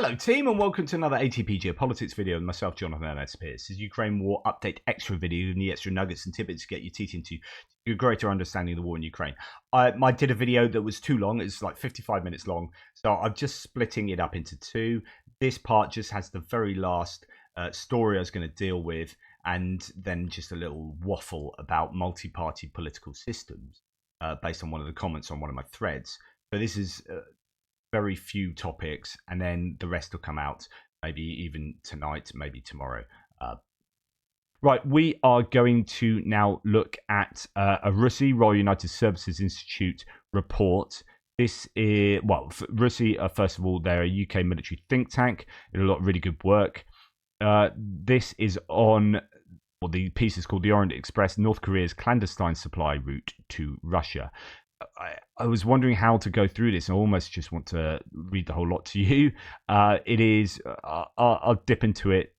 Hello team and welcome to another ATP Geopolitics video with myself, Jonathan Ernest Pierce. This is Ukraine War Update Extra video and the extra nuggets and tidbits to get your teeth into a greater understanding of the war in Ukraine. I did a video that was too long, it's like 55 minutes long, so I'm just splitting it up into two. This part just has the very last story I was going to deal with, and then just a little waffle about multi-party political systems based on one of the comments on one of my threads. So this is very few topics, and then the rest will come out maybe even tonight, maybe tomorrow. Right, we are going to now look at a RUSI, Royal United Services Institute report. This is, well, RUSI, first of all, they're a UK military think tank. They do a lot of really good work. This is on, well, the piece is called The Orient Express, North Korea's clandestine supply route to Russia. I was wondering how to go through this. I almost just want to read the whole lot to you. It is, I'll dip into it,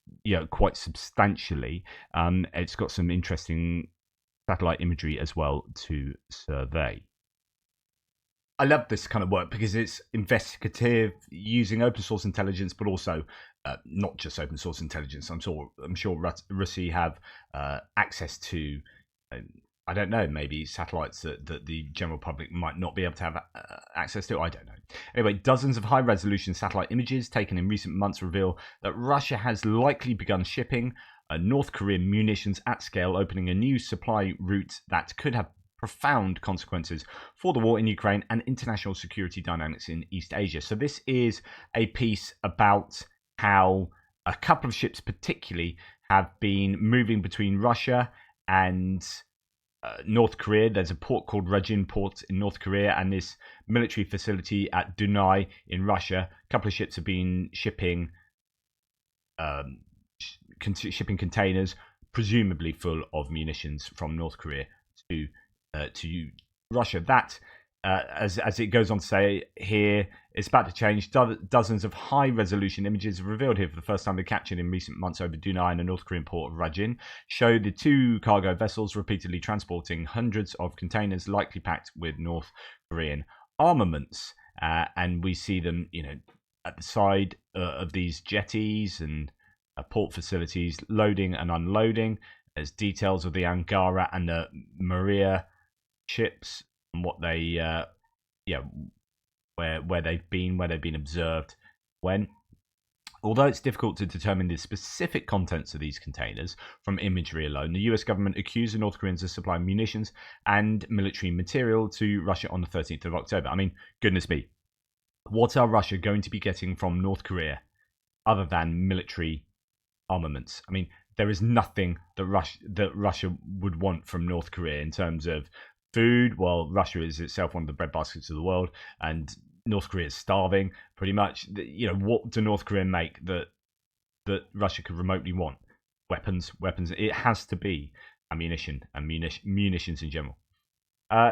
quite substantially. It's got some interesting satellite imagery as well to survey. I love this kind of work because it's investigative, using open source intelligence, but also not just open source intelligence. I'm sure RUSI have access to. I don't know, maybe satellites that the general public might not be able to have access to. I don't know. Anyway, dozens of high-resolution satellite images taken in recent months reveal that Russia has likely begun shipping North Korean munitions at scale, opening a new supply route that could have profound consequences for the war in Ukraine and international security dynamics in East Asia. So this is a piece about how a couple of ships particularly have been moving between Russia and North Korea. There's a port called Rajin Port in North Korea and this military facility at Dunai in Russia. A couple of ships have been shipping containers, presumably full of munitions, from North Korea to Russia. That, as it goes on to say here, it's about to change. Dozens of high-resolution images revealed here for the first time they're captured in recent months over Dunai and the North Korean port of Rajin show the two cargo vessels repeatedly transporting hundreds of containers likely packed with North Korean armaments. And we see them, at the side of these jetties and port facilities, loading and unloading. There's details of the Angara and the Maria ships and what they, where they've been observed when. Although it's difficult to determine the specific contents of these containers from imagery alone, the US government accused the North Koreans of supplying munitions and military material to Russia on the 13th of October. I mean, goodness me. What are Russia going to be getting from North Korea other than military armaments? I mean, there is nothing that Russia would want from North Korea in terms of food. Well, Russia is itself one of the breadbaskets of the world, and North Korea is starving, pretty much. What do North Korea make that Russia could remotely want? Weapons. It has to be ammunition and munitions in general.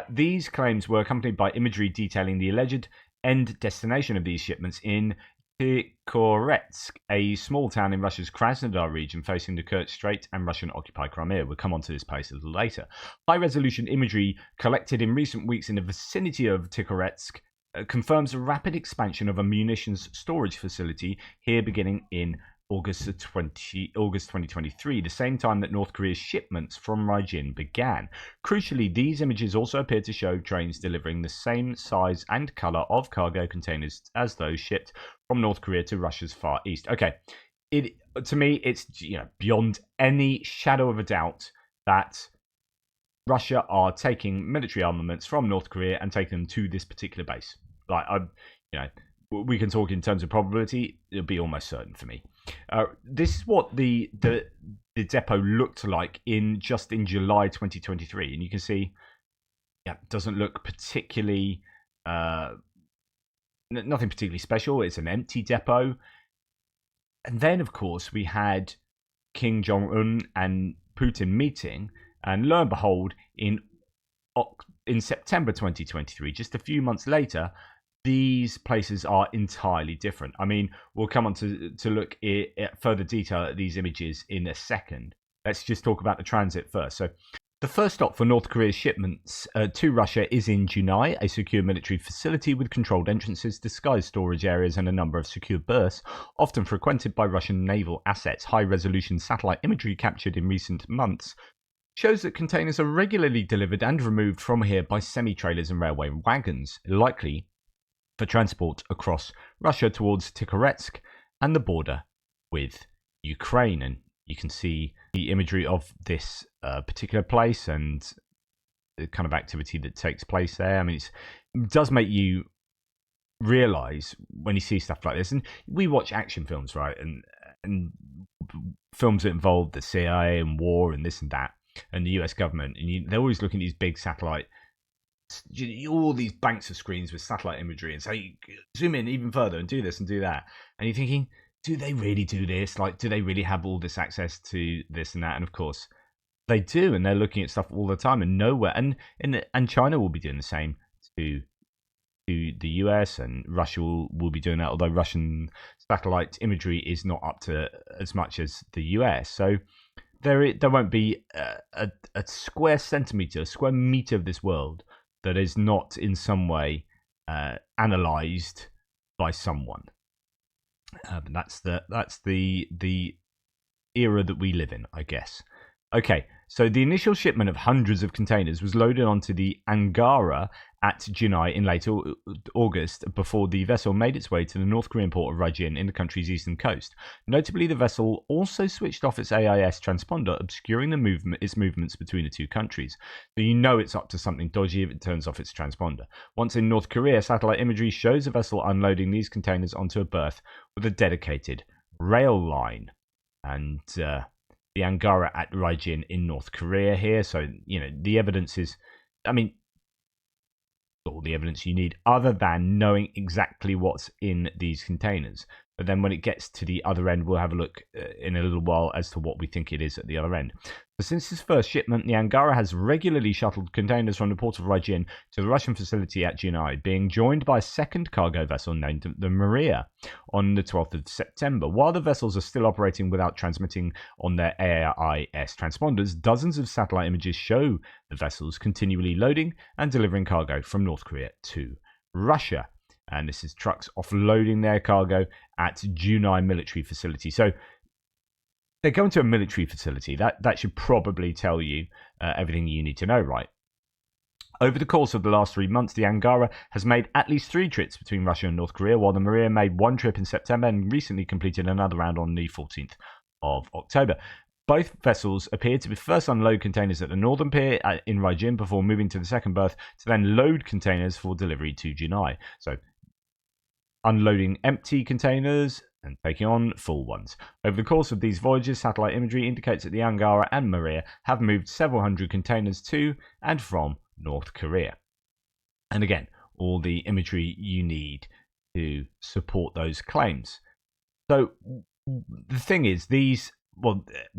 These claims were accompanied by imagery detailing the alleged end destination of these shipments in Tikhoretsk, a small town in Russia's Krasnodar region facing the Kerch Strait and Russian-occupied Crimea. We'll come on to this place a little later. High-resolution imagery collected in recent weeks in the vicinity of Tikhoretsk confirms a rapid expansion of a munitions storage facility here beginning in August 2023, the same time that North Korea's shipments from Rajin began. Crucially, these images also appear to show trains delivering the same size and color of cargo containers as those shipped from North Korea to Russia's Far East. Okay, to me, it's beyond any shadow of a doubt that Russia are taking military armaments from North Korea and taking them to this particular base. We can talk in terms of probability. It'll be almost certain for me. This is what the depot looked like in July 2023, and you can see, it doesn't look particularly nothing particularly special. It's an empty depot, and then of course we had Kim Jong-un and Putin meeting, and lo and behold, in September 2023, just a few months later, these places are entirely different. I mean, we'll come on to look at further detail at these images in a second. Let's just talk about the transit first. So The first stop for North Korea's shipments to Russia is in Junai, a secure military facility with controlled entrances, disguised storage areas, and a number of secure berths, often frequented by Russian naval assets. High-resolution satellite imagery captured in recent months shows that containers are regularly delivered and removed from here by semi-trailers and railway wagons, likely for transport across Russia towards Tikhoretsk and the border with Ukraine. And you can see the imagery of this particular place and the kind of activity that takes place there. I mean, it does make you realize when you see stuff like this, and we watch action films, right, and films that involve the CIA and war and this and that, and the US government, and they're always looking at these big satellite, all these banks of screens with satellite imagery, and say, zoom in even further and do this and do that, and you're thinking, do they really do this? Like, do they really have all this access to this and that? And of course, they do, and they're looking at stuff all the time, and nowhere. And China will be doing the same to the US, and Russia will be doing that. Although Russian satellite imagery is not up to as much as the US, so there won't be a square centimeter, a square meter of this world that is not in some way analyzed by someone. That's the era that we live in, I guess. Okay, so the initial shipment of hundreds of containers was loaded onto the Angara at Junai in late August before the vessel made its way to the North Korean port of Raijin in the country's eastern coast. Notably, the vessel also switched off its AIS transponder, obscuring its movements between the two countries. So you know it's up to something dodgy if it turns off its transponder. Once in North Korea, satellite imagery shows a vessel unloading these containers onto a berth with a dedicated rail line. And the Angara at Raijin in North Korea here. So, the evidence is, all the evidence you need other than knowing exactly what's in these containers. But then when it gets to the other end, we'll have a look in a little while as to what we think it is at the other end. So since its first shipment, the Angara has regularly shuttled containers from the port of Raijin to the Russian facility at Junai, being joined by a second cargo vessel named the Maria on the 12th of September. While the vessels are still operating without transmitting on their AIS transponders, dozens of satellite images show the vessels continually loading and delivering cargo from North Korea to Russia. And this is trucks offloading their cargo at Junai military facility. So they're going to a military facility. That should probably tell you everything you need to know, right? Over the course of the last 3 months, the Angara has made at least 3 trips between Russia and North Korea, while the Maria made 1 trip in September and recently completed another round on the 14th of October. Both vessels appear to first unload containers at the northern pier in Raijin before moving to the second berth to then load containers for delivery to Junai. So unloading empty containers and taking on full ones. Over the course of these voyages, satellite imagery indicates that the Angara and Maria have moved several hundred containers to and from North Korea. And again, all the imagery you need to support those claims. So the thing is, the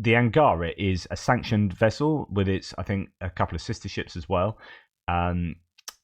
Angara is a sanctioned vessel with its, I think, a couple of sister ships as well.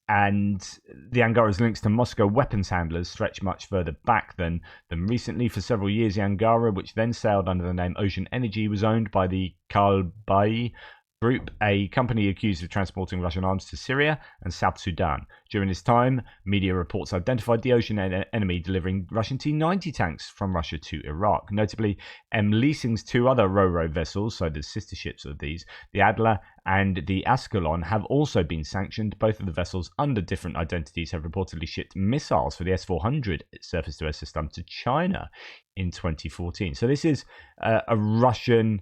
And the Angara's links to Moscow weapons handlers stretch much further back than recently. For several years, the Angara, which then sailed under the name Ocean Energy, was owned by the Kalbai Group, a company accused of transporting Russian arms to Syria and South Sudan. During this time, media reports identified the ocean enemy delivering Russian T-90 tanks from Russia to Iraq. Notably, Leasing's 2 other Ro-Ro vessels, so the sister ships of these, the Adler and the Ascalon, have also been sanctioned. Both of the vessels, under different identities, have reportedly shipped missiles for the S-400 surface-to-air system to China in 2014. So this is a Russian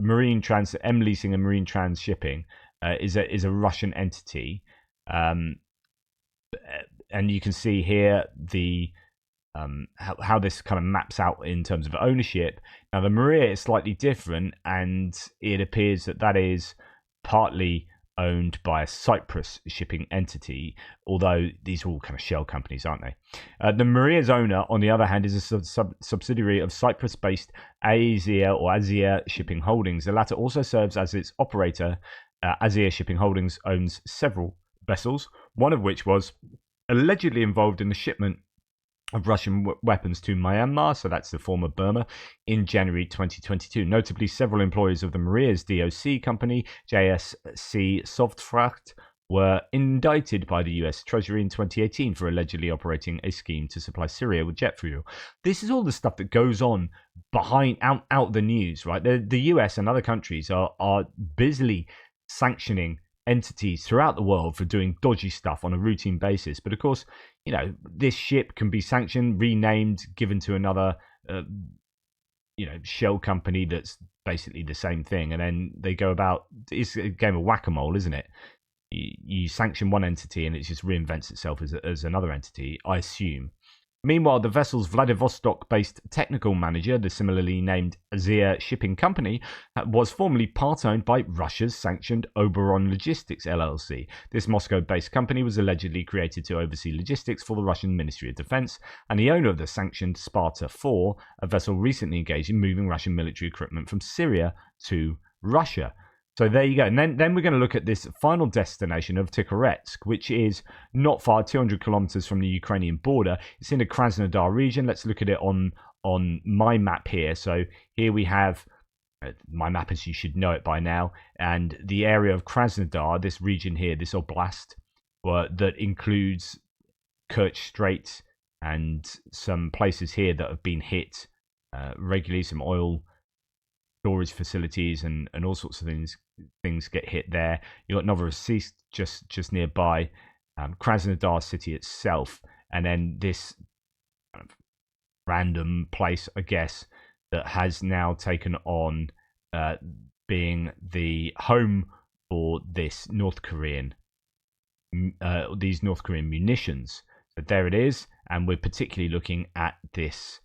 Marine Trans, Leasing and Marine Trans Shipping is a Russian entity, and you can see here the how this kind of maps out in terms of ownership. Now the Maria is slightly different, and it appears that is partly owned by a Cyprus shipping entity, although these are all kind of shell companies, aren't they? The Maria's owner, on the other hand, is a subsidiary of Cyprus-based Azia Shipping Holdings. The latter also serves as its operator. Azia Shipping Holdings owns several vessels, one of which was allegedly involved in the shipment of Russian weapons to Myanmar, so that's the former Burma, in January 2022. Notably, several employees of the Maria's DOC company, JSC Softfracht, were indicted by the US Treasury in 2018 for allegedly operating a scheme to supply Syria with jet fuel. This is all the stuff that goes on behind out the news, right? The US and other countries are busily sanctioning entities throughout the world for doing dodgy stuff on a routine basis. But of course, this ship can be sanctioned, renamed, given to another, shell company that's basically the same thing. And then they go about, it's a game of whack-a-mole, isn't it? You sanction one entity and it just reinvents itself as another entity, I assume. Meanwhile, the vessel's Vladivostok-based technical manager, the similarly named Azir Shipping Company, was formerly part-owned by Russia's sanctioned Oberon Logistics LLC. This Moscow-based company was allegedly created to oversee logistics for the Russian Ministry of Defense, and the owner of the sanctioned Sparta 4, a vessel recently engaged in moving Russian military equipment from Syria to Russia. So there you go. And then we're going to look at this final destination of Tikhoretsk, which is not far, 200 kilometers from the Ukrainian border. It's in the Krasnodar region. Let's look at it on my map here. So here we have my map, as you should know it by now, and the area of Krasnodar, this region here, this oblast, that includes Kerch Strait and some places here that have been hit regularly, some oil storage facilities and all sorts of things get hit there. You got Novorossiysk just nearby, Krasnodar city itself, and then this kind of random place, I guess, that has now taken on being the home for these North Korean munitions. So there it is, and we're particularly looking at this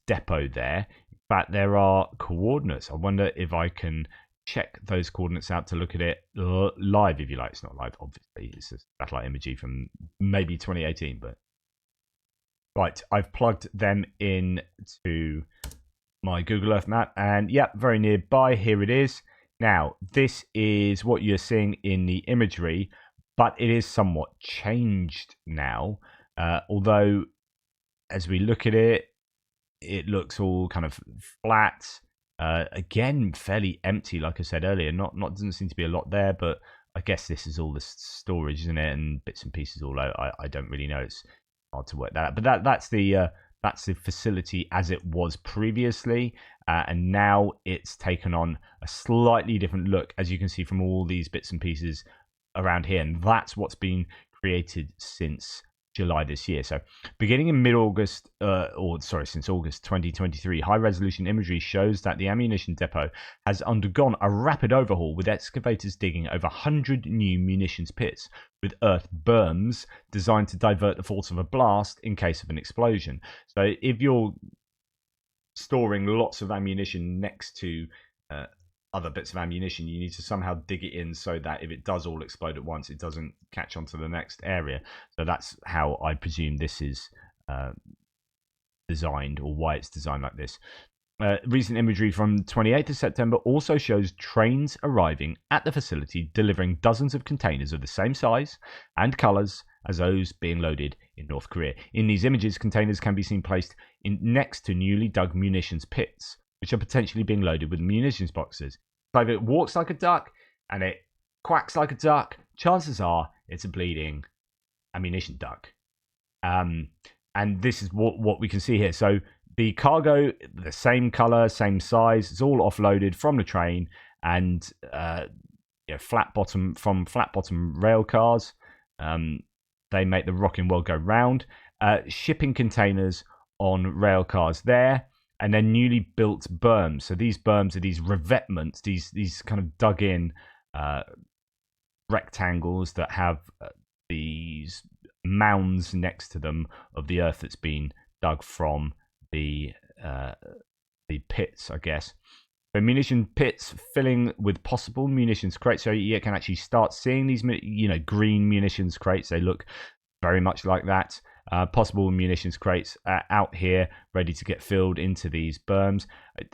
depot there. But there are coordinates. I wonder if I can check those coordinates out to look at it live, if you like. It's not live, obviously. It's a satellite imagery from maybe 2018. But right, I've plugged them into my Google Earth map. And yeah, very nearby. Here it is. Now, this is what you're seeing in the imagery, but it is somewhat changed now. Although, as we look at it, it looks all kind of flat. Again, fairly empty, like I said earlier. Not doesn't seem to be a lot there, but I guess this is all the storage, isn't it? And bits and pieces all out. I don't really know. It's hard to work that out. But that's the facility as it was previously, and now it's taken on a slightly different look, as you can see from all these bits and pieces around here. And that's what's been created since July this year. So beginning in mid-August, since August 2023, high-resolution imagery shows that the ammunition depot has undergone a rapid overhaul, with excavators digging over 100 new munitions pits with earth berms designed to divert the force of a blast in case of an explosion. So if you're storing lots of ammunition next to other bits of ammunition, you need to somehow dig it in so that if it does all explode at once, it doesn't catch on to the next area. So that's how I presume this is designed, or why it's designed like this. Recent imagery from 28th of September also shows trains arriving at the facility, delivering dozens of containers of the same size and colours as those being loaded in North Korea. In these images, containers can be seen placed next to newly dug munitions pits, which are potentially being loaded with munitions boxes. So if it walks like a duck and it quacks like a duck, chances are it's a bleeding ammunition duck. And this is what we can see here. So the cargo, the same color, same size, it's all offloaded from the train, and flat bottom rail cars. They make the rocking world go round. Shipping containers on rail cars there. And then newly built berms. So these berms are these revetments, these kind of dug in rectangles that have these mounds next to them of the earth that's been dug from the pits, I guess. So munition pits filling with possible munitions crates. So you can actually start seeing these, green munitions crates. They look very much like that. Possible munitions crates out here ready to get filled into these berms.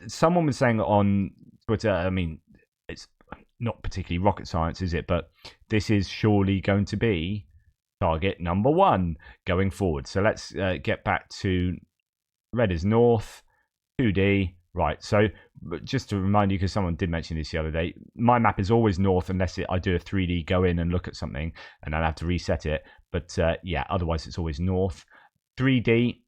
Someone was saying on Twitter, I mean, it's not particularly rocket science, is it? But this is surely going to be target number 1 going forward. So let's get back to red is north, 2D. Right, so just to remind you, because someone did mention this the other day, my map is always north unless I do a 3D go in and look at something and then I have to reset it. But yeah, otherwise it's always north. 3D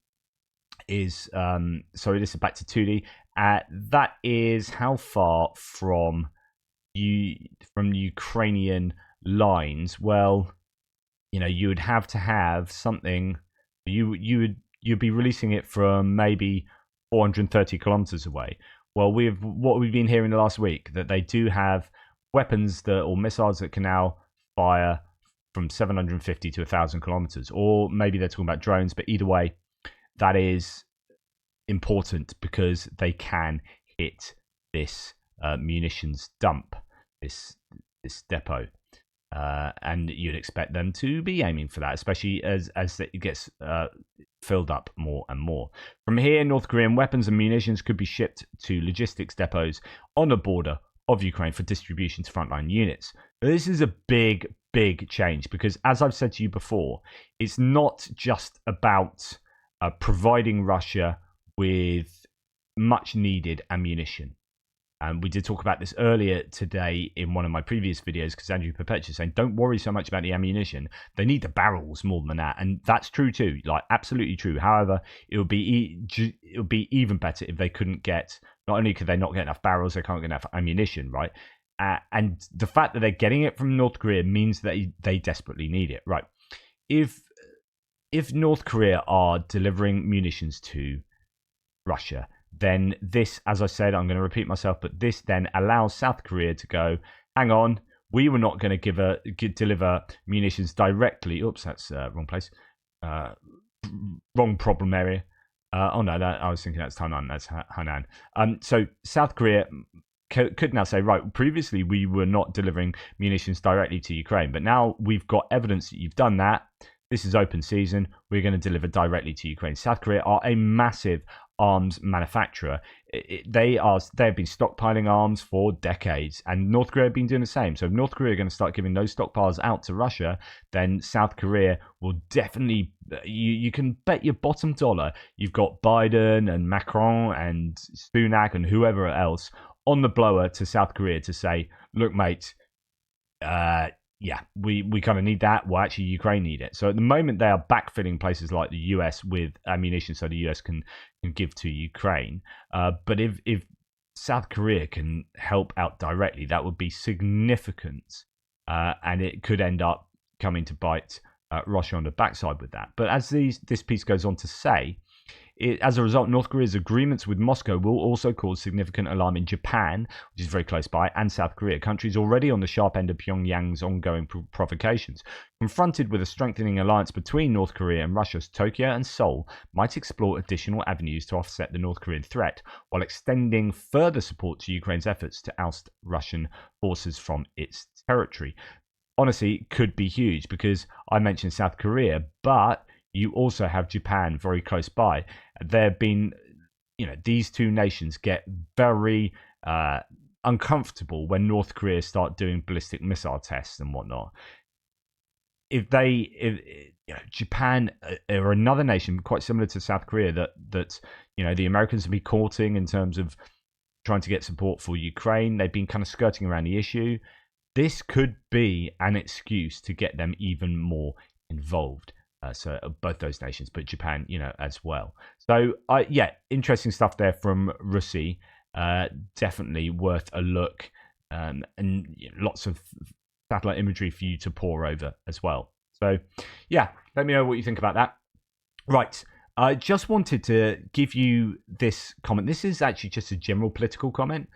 is, sorry, this is back to 2D. That is how far from Ukrainian lines? Well, you would have to have something. You'd be releasing it from maybe 430 kilometers away. Well, what we've been hearing the last week, that they do have weapons or missiles that can now fire from 750 to 1,000 kilometers, or maybe they're talking about drones. But either way, that is important because they can hit this munitions dump, this depot. And you'd expect them to be aiming for that, especially as it gets filled up more and more. From here, North Korean weapons and munitions could be shipped to logistics depots on the border of Ukraine for distribution to frontline units. This is a big change because, as I've said to you before, it's not just about providing Russia with much needed ammunition. And we did talk about this earlier today in one of my previous videos, because Andrew Perpetua saying, don't worry so much about the ammunition. They need the barrels more than that. And that's true too, like absolutely true. However, it would be even better if they couldn't get, not only could they not get enough barrels, they can't get enough ammunition, right? And the fact that they're getting it from North Korea means that they desperately need it, right? If North Korea are delivering munitions to Russia, then this, as I said, I'm going to repeat myself, but this then allows South Korea to go, hang on, we were not going to deliver munitions directly. Oops, that's wrong place. Wrong problem area. Oh no, I was thinking that's Taiwan, that's Hainan. So South Korea could now say, right, previously we were not delivering munitions directly to Ukraine, but now we've got evidence that you've done that. This is open season. We're going to deliver directly to Ukraine. South Korea are a massive arms manufacturer. They have been stockpiling arms for decades, and North Korea have been doing the same. So if North Korea are going to start giving those stockpiles out to Russia, then South Korea will definitely, you can bet your bottom dollar, you've got Biden and Macron and Sunak and whoever else on the blower to South Korea to say, look, mate, yeah, we kind of need that. Well, actually, Ukraine need it. So at the moment, they are backfilling places like the US with ammunition so the US can give to Ukraine. But if South Korea can help out directly, that would be significant. And it could end up coming to bite Russia on the backside with that. But as this piece goes on to say, as a result, North Korea's agreements with Moscow will also cause significant alarm in Japan, which is very close by, and South Korea, countries already on the sharp end of Pyongyang's ongoing provocations. Confronted with a strengthening alliance between North Korea and Russia, Tokyo and Seoul might explore additional avenues to offset the North Korean threat, while extending further support to Ukraine's efforts to oust Russian forces from its territory. Honestly, could be huge, because I mentioned South Korea, but you also have Japan very close by. There have been, these two nations get very uncomfortable when North Korea start doing ballistic missile tests and whatnot. If Japan or another nation quite similar to South Korea that the Americans will be courting in terms of trying to get support for Ukraine, they've been kind of skirting around the issue. This could be an excuse to get them even more involved. So both those nations, but Japan, as well. So yeah, interesting stuff there from Russi. Definitely worth a look, and lots of satellite imagery for you to pore over as well. So yeah, let me know what you think about that. Right, I just wanted to give you this comment. This is actually just a general political comment,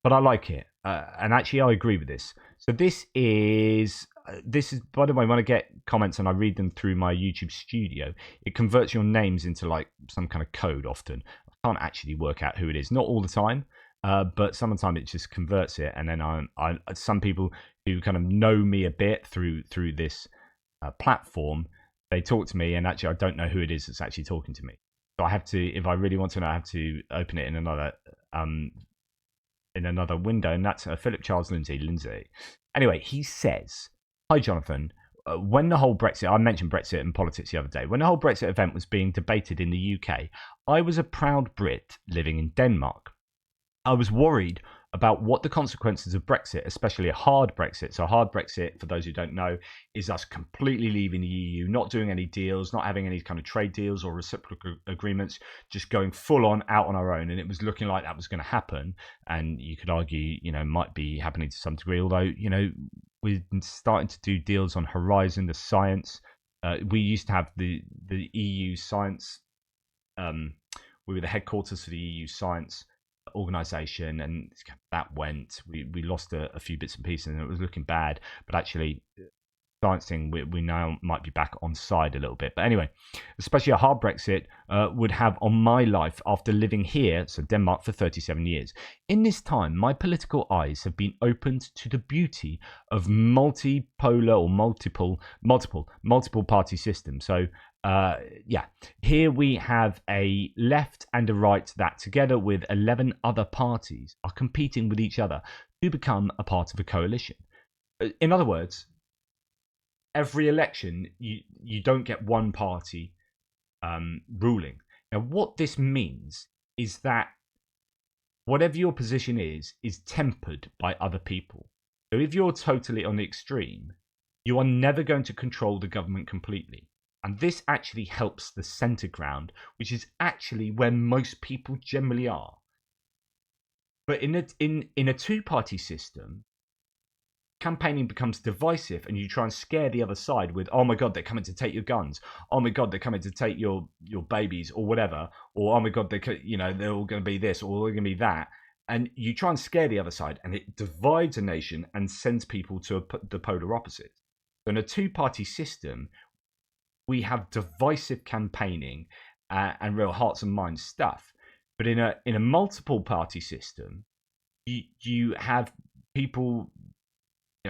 but I like it, and actually I agree with this. So this is, by the way, when I get comments and I read them through my YouTube studio, it converts your names into like some kind of code often. I can't actually work out who it is. Not all the time, but sometimes it just converts it. And then some people who kind of know me a bit through this platform, they talk to me, and actually I don't know who it is that's actually talking to me. So I have to, if I really want to know, I have to open it in another window, and that's Philip Charles Lindsay. Anyway, he says, hi, Jonathan. when the whole Brexit, I mentioned Brexit and politics the other day, when the whole Brexit event was being debated in the UK, I was a proud Brit living in Denmark. I was worried about what the consequences of Brexit, especially a hard Brexit. So, a hard Brexit, for those who don't know, is us completely leaving the EU, not doing any deals, not having any kind of trade deals or reciprocal agreements, just going full on out on our own. And it was looking like that was going to happen. And you could argue, might be happening to some degree, although, we're starting to do deals on Horizon, the science. We used to have the EU science. We were the headquarters for the EU science organization, and that went. We lost a few bits and pieces, and it was looking bad. But actually, sciencing, we now might be back on side a little bit. But anyway, especially a hard Brexit would have on my life after living here, so Denmark, for 37 years. In this time, my political eyes have been opened to the beauty of multipolar or multiple party system. So here we have a left and a right that, together with 11 other parties, are competing with each other to become a part of a coalition. In other words, every election, you don't get one party ruling. Now, what this means is that whatever your position is tempered by other people. So if you're totally on the extreme, you are never going to control the government completely. And this actually helps the centre ground, which is actually where most people generally are. But in a two-party system, campaigning becomes divisive, and you try and scare the other side with, oh my god, they're coming to take your guns, oh my god, they're coming to take your babies, or whatever, or oh my god, they're all going to be this, or they're going to be that. And you try and scare the other side, and it divides a nation and sends people to the polar opposite. So in a two-party system, we have divisive campaigning and real hearts and minds stuff. But in a multiple party system, you have people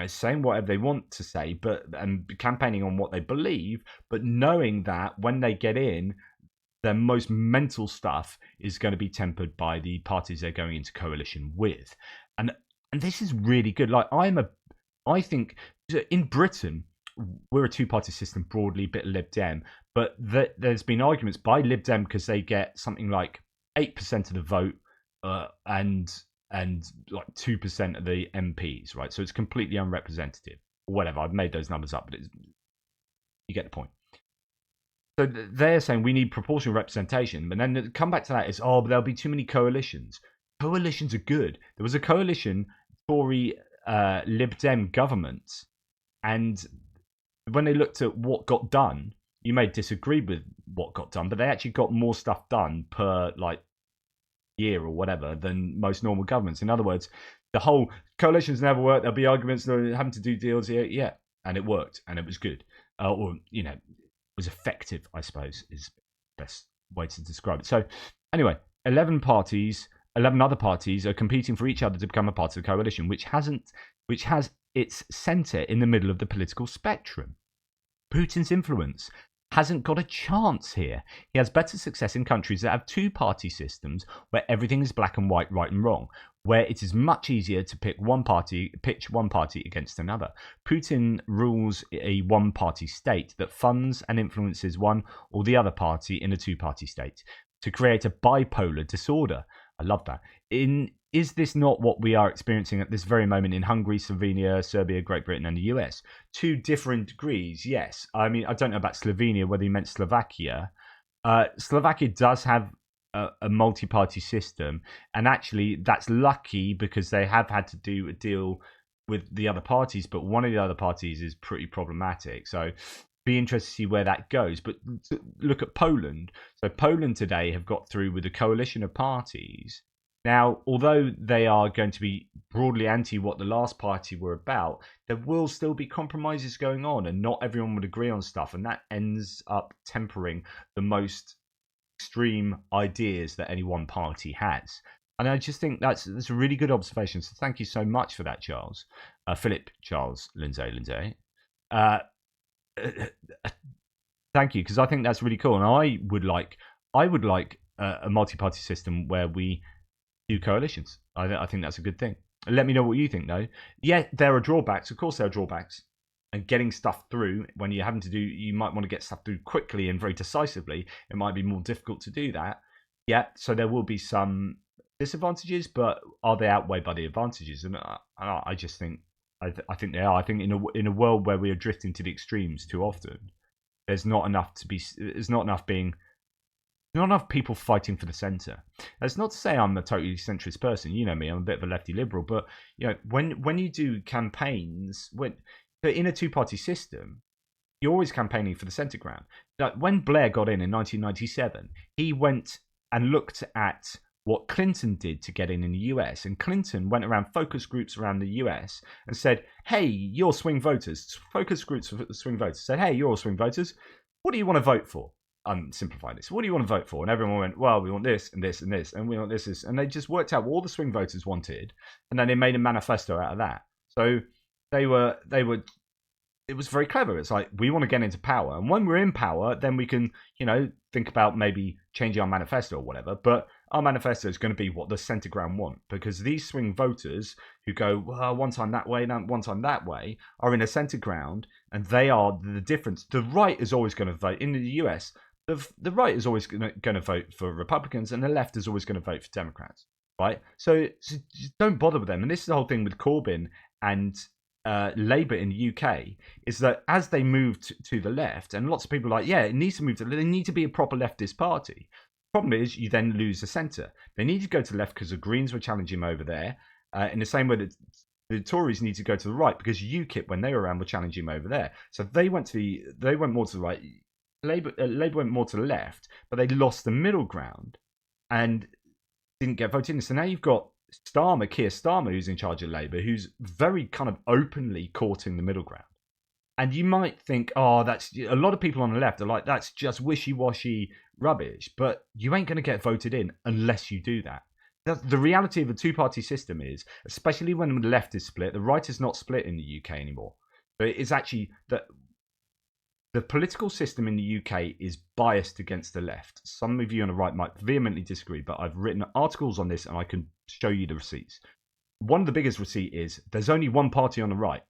saying whatever they want to say, and campaigning on what they believe, but knowing that when they get in, their most mental stuff is going to be tempered by the parties they're going into coalition with. And this is really good. Like, I think in Britain, we're a two-party system broadly, bit Lib Dem, but there's been arguments by Lib Dem because they get something like 8% of the vote and like 2% of the MPs, right? So it's completely unrepresentative, or whatever. I've made those numbers up, but you get the point. So they're saying we need proportional representation, but then come back to that is, but there'll be too many coalitions. Coalitions are good. There was a coalition Tory Lib Dem government, and when they looked at what got done, you may disagree with what got done, but they actually got more stuff done per year or whatever than most normal governments. In other words, the whole coalitions never work. There'll be arguments, they're having to do deals here, yeah, and it worked, and it was good, it was effective, I suppose, is the best way to describe it. So anyway, 11 other parties are competing for each other to become a part of the coalition, which has its centre in the middle of the political spectrum. Putin's influence hasn't got a chance here. He has better success in countries that have two-party systems where everything is black and white, right and wrong, where it is much easier to pitch one party against another. Putin rules a one-party state that funds and influences one or the other party in a two-party state to create a bipolar disorder. I love that. Is this not what we are experiencing at this very moment in Hungary, Slovenia, Serbia, Great Britain, and the US? To different degrees, yes. I mean, I don't know about Slovenia, whether you meant Slovakia. Slovakia does have a multi-party system, and actually that's lucky because they have had to do a deal with the other parties, but one of the other parties is pretty problematic. So be interested to see where that goes. But look at Poland. So Poland today have got through with a coalition of parties. Now, although they are going to be broadly anti what the last party were about, there will still be compromises going on, and not everyone would agree on stuff, and that ends up tempering the most extreme ideas that any one party has. And I just think that's a really good observation. So thank you so much for that, Charles. Philip, Charles, Lindsay. Thank you, because I think that's really cool, and I would like a multi-party system where we do coalitions. I think that's a good thing. Let me know what you think, though. Yeah, there are drawbacks. Of course, there are drawbacks. and getting stuff through when you're having to do, you might want to get stuff through quickly and very decisively. It might be more difficult to do that. Yeah, so there will be some disadvantages, but are they outweighed by the advantages? And I just think, I think they are. I think in a world where we are drifting to the extremes too often, there's not enough not enough people fighting for the centre. That's not to say I'm a totally centrist person. You know me, I'm a bit of a lefty liberal. But when you do campaigns, in a two-party system, you're always campaigning for the centre ground. Like when Blair got in 1997, he went and looked at what Clinton did to get in the US, and Clinton went around focus groups around the US and said, "Hey, you're swing voters." Focus groups for swing voters said, "Hey, you're all swing voters. What do you want to vote for?" I'm simplifying this. What do you want to vote for? And everyone went, "Well, we want this and this and this, and we want this." And they just worked out what all the swing voters wanted, and then they made a manifesto out of that. So they were. It was very clever. It's like, we want to get into power, and when we're in power, then we can, think about maybe changing our manifesto or whatever. But our manifesto is going to be what the centre ground want, because these swing voters who go, well, one time that way, one time that way, are in a centre ground, and they are the difference. The right is always going to vote in the US. The right is always going to vote for Republicans, and the left is always going to vote for Democrats, right? So just don't bother with them. And this is the whole thing with Corbyn and Labour in the UK, is that as they moved to the left, and lots of people are like, yeah, it needs to move to, they need to be a proper leftist party. The problem is you then lose the centre. They need to go to the left because the Greens were challenging them over there, in the same way that the Tories need to go to the right because UKIP, when they were around, were challenging them over there. So they went more to the right. Labour went more to the left, but they lost the middle ground and didn't get voted in. So now you've got Keir Starmer, who's in charge of Labour, who's very kind of openly courting the middle ground. And you might think, that's a lot of people on the left are like, that's just wishy-washy rubbish. But you ain't going to get voted in unless you do that. The reality of a two-party system is, especially when the left is split, the right is not split in the UK anymore. But it's actually that the political system in the UK is biased against the left. Some of you on the right might vehemently disagree, but I've written articles on this and I can show you the receipts. One of the biggest receipts is there's only one party on the right.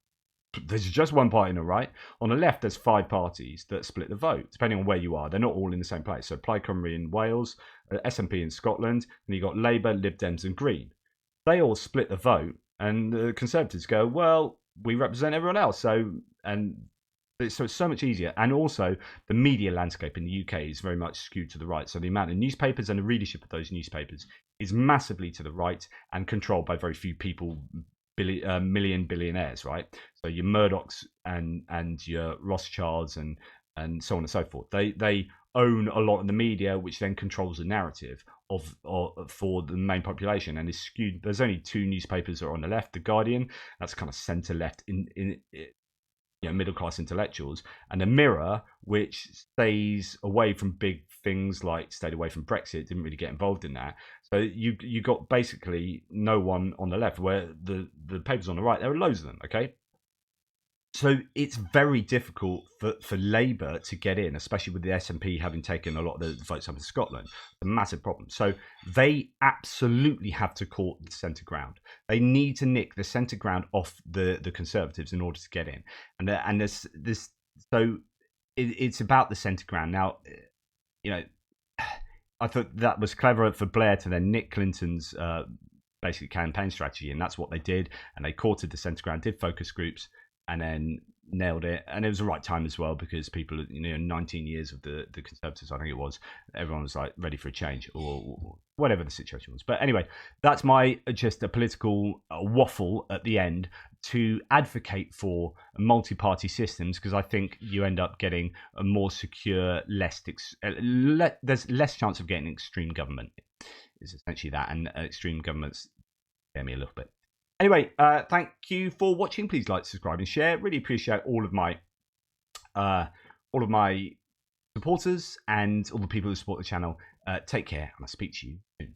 There's just one party on the right. On the left, there's 5 parties that split the vote, depending on where you are. They're not all in the same place. So Plaid Cymru in Wales, SNP in Scotland, and you've got Labour, Lib Dems and Green. They all split the vote, and the Conservatives go, well, we represent everyone else. So it's so much easier. And also, the media landscape in the UK is very much skewed to the right. So the amount of newspapers and the readership of those newspapers is massively to the right and controlled by very few people, billionaires, right? So your Murdochs and your Rothschilds and so on and so forth. They own a lot of the media, which then controls the narrative for the main population and is skewed. There's only 2 newspapers that are on the left: The Guardian, that's kind of centre left in middle class intellectuals, and the Mirror, which stays away from big things, like stayed away from Brexit, didn't really get involved in that. So you got basically no one on the left, where the papers on the right, there are loads of them. Okay, so it's very difficult for Labour to get in, especially with the SNP having taken a lot of the votes up in Scotland. It's a massive problem. So they absolutely have to court the centre ground. They need to nick the centre ground off the Conservatives in order to get in. And this so it's about the centre ground. Now, I thought that was clever for Blair to then nick Clinton's basically campaign strategy, and that's what they did. And they courted the centre ground, did focus groups, and then nailed it. And it was the right time as well, because people, 19 years of the Conservatives, I think it was, everyone was like ready for a change or whatever the situation was. But anyway, that's my just a political waffle at the end to advocate for multi-party systems, because I think you end up getting a more secure, there's less chance of getting extreme government. Is essentially that, and extreme governments scare me a little bit. Anyway, thank you for watching. Please like, subscribe, and share. Really appreciate all of my supporters and all the people who support the channel. Take care, and I'll speak to you soon.